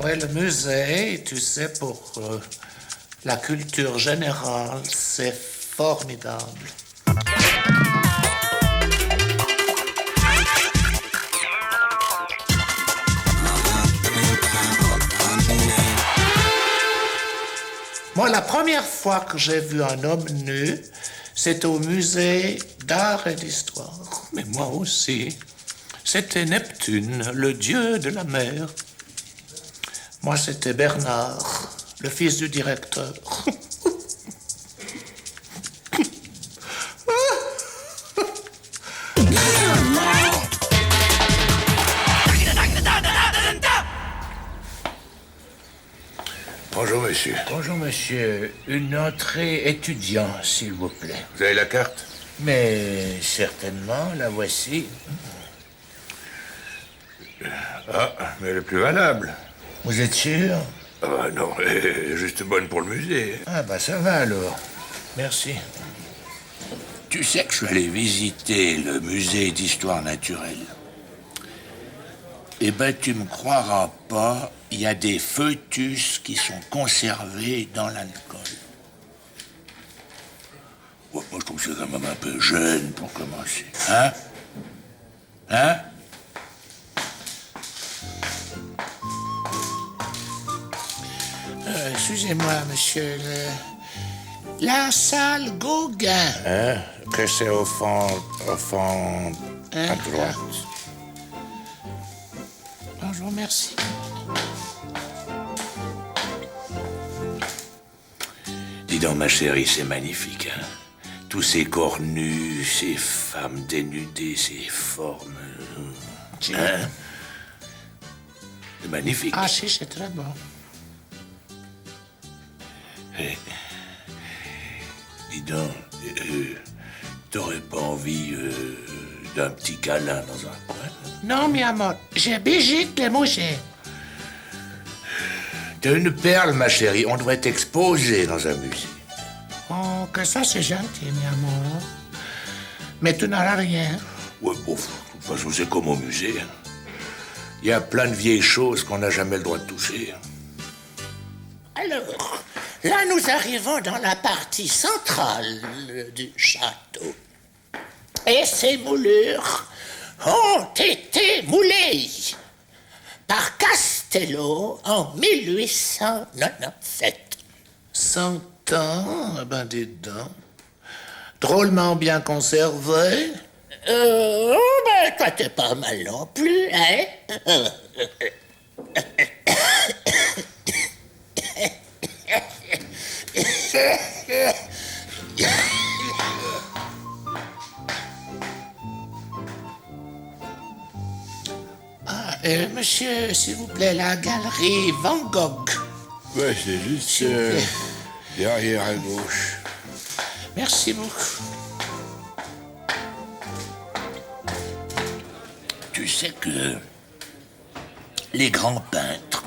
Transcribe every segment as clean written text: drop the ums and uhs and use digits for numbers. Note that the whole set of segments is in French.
Ouais, le musée, tu sais, pour la culture générale, c'est formidable. Moi, la première fois que j'ai vu un homme nu, c'était au musée d'art et d'histoire. Mais moi aussi. C'était Neptune, le dieu de la mer. Moi, c'était Bernard, le fils du directeur. Bonjour, monsieur. Bonjour, monsieur. Une entrée étudiant, s'il vous plaît. Vous avez la carte? Mais certainement, la voici. Ah, mais elle est plus valable. Vous êtes sûr? Ah bah non, elle est juste bonne pour le musée. Ah bah ça va alors. Merci. Tu sais que je suis allé visiter le musée d'histoire naturelle. Eh ben, tu me croiras pas, il y a des fœtus qui sont conservés dans l'alcool. Ouais, moi, je trouve que c'est quand même un peu jeune pour commencer. Hein? Hein? Excusez-moi, monsieur. La salle Gauguin. Hein? Que c'est au fond, à droite. Bonjour, merci. Dis donc, ma chérie, c'est magnifique, hein? Tous ces corps nus, ces femmes dénudées, ces formes... Hein? C'est magnifique. Ah si, c'est très bon. Dis donc, t'aurais pas envie d'un petit câlin dans un coin? Non, mi amor, j'ai visite le musée. T'es une perle, ma chérie. On devrait t'exposer dans un musée. Oh, que ça, c'est gentil, mi amor. Mais tu n'auras rien. Ouais, bon, de toute façon, c'est comme au musée. Hein. Il y a plein de vieilles choses qu'on n'a jamais le droit de toucher. Alors, là, nous arrivons dans la partie centrale du château. Et ces moulures ont été moulées par Castello en 1897. 100 ans, eh ben dis donc. Drôlement bien conservé. Ben, toi, t'es pas mal non plus, hein? Monsieur, s'il vous plaît, la galerie Van Gogh. Ouais, c'est juste derrière à gauche. Merci beaucoup. Tu sais que les grands peintres,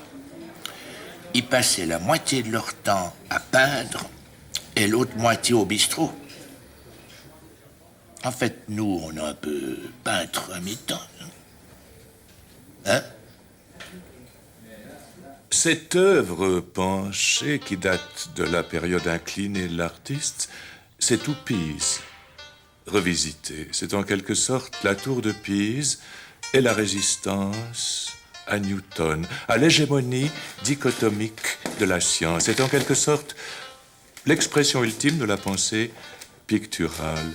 ils passaient la moitié de leur temps à peindre et l'autre moitié au bistrot. En fait, nous, on est un peu peintres à mi-temps. Hein? Cette œuvre penchée qui date de la période inclinée de l'artiste, c'est tout Pise, revisité. C'est en quelque sorte la tour de Pise et la résistance à Newton, à l'hégémonie dichotomique de la science. C'est en quelque sorte l'expression ultime de la pensée picturale.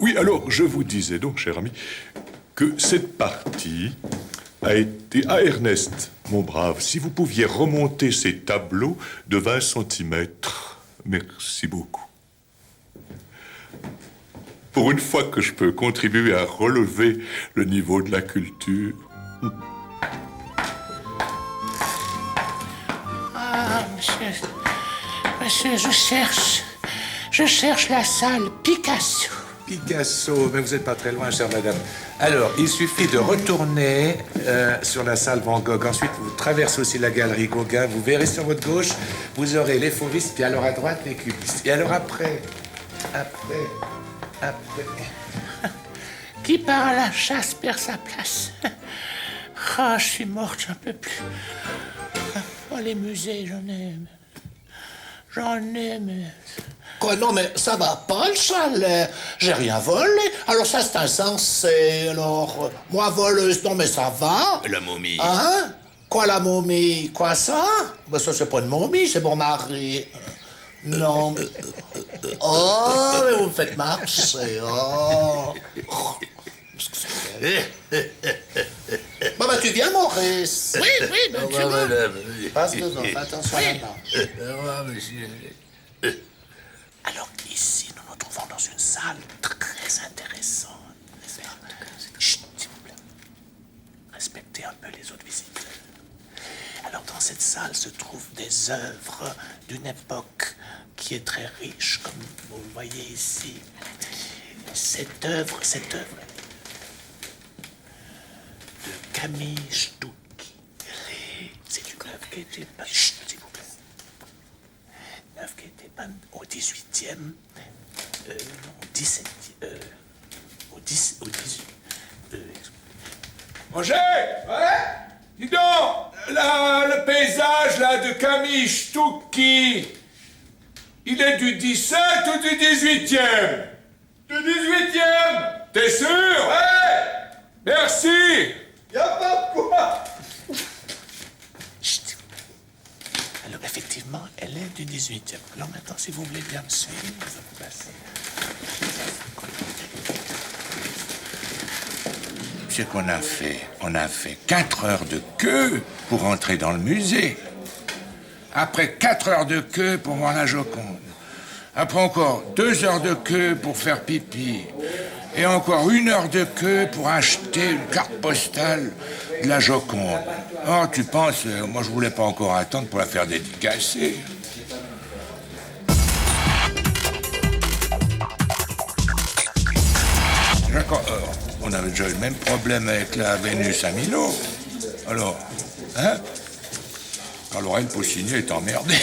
Oui, alors, je vous disais donc, cher ami, que cette partie a été... Ah, Ernest, mon brave, si vous pouviez remonter ces tableaux de 20 centimètres, merci beaucoup. Pour une fois que je peux contribuer à relever le niveau de la culture... Ah, monsieur, je cherche la salle Picasso. Picasso, mais vous n'êtes pas très loin, chère madame. Alors, il suffit de retourner sur la salle Van Gogh. Ensuite, vous traversez aussi la galerie Gauguin. Vous verrez sur votre gauche, vous aurez les fauvistes, puis alors à droite, les cubistes. Et alors après... Qui part à la chasse perd sa place. Ah, je suis morte, j'en peux plus. Oh, les musées, j'en ai, mais... Quoi, non, mais ça va pas, le chalet. J'ai rien volé. Alors ça, c'est insensé. Alors, moi, voleuse, non, mais ça va. La momie. Hein? Quoi, la momie? Quoi, ça? Ben, ça, c'est pas une momie, c'est mon mari. Non. Oh, mais vous me faites marcher. Oh. Bon, ben, tu viens, Maurice? Oui, ben, tu vois. Passe devant, fais attention à la marche. Alors ici, nous nous trouvons dans une salle très intéressante, n'est-ce pas? Chut, s'il vous plaît. Respectez un peu les autres visiteurs. Alors dans cette salle se trouvent des œuvres d'une époque qui est très riche, comme vous le voyez ici. Cette œuvre de Camille Stucki. C'est une œuvre qui a été peinte... Chut, s'il vous plaît. Une œuvre qui a été peinte au 18e, non, au 17e, au 18... Roger, ouais. Dis donc, là, le paysage là de Camille Stucki, il est du 17 ou du 18e? Du 18e. T'es sûr? Ouais. Merci. Y'a pas de quoi. Chut. Alors effectivement, elle est du 18e. Alors maintenant, si vous voulez bien me suivre, je vais vous passer. Ce qu'on a fait, on a fait 4 heures de queue pour entrer dans le musée. Après 4 heures de queue pour voir la Joconde. Après encore 2 heures de queue pour faire pipi. Et encore 1 heure de queue pour acheter une carte postale de la Joconde. Oh, tu penses, moi je voulais pas encore attendre pour la faire dédicacer. D'accord, on avait déjà eu le même problème avec la Vénus à Milo. Alors, hein? Alors, elle, pour signer, est emmerdée.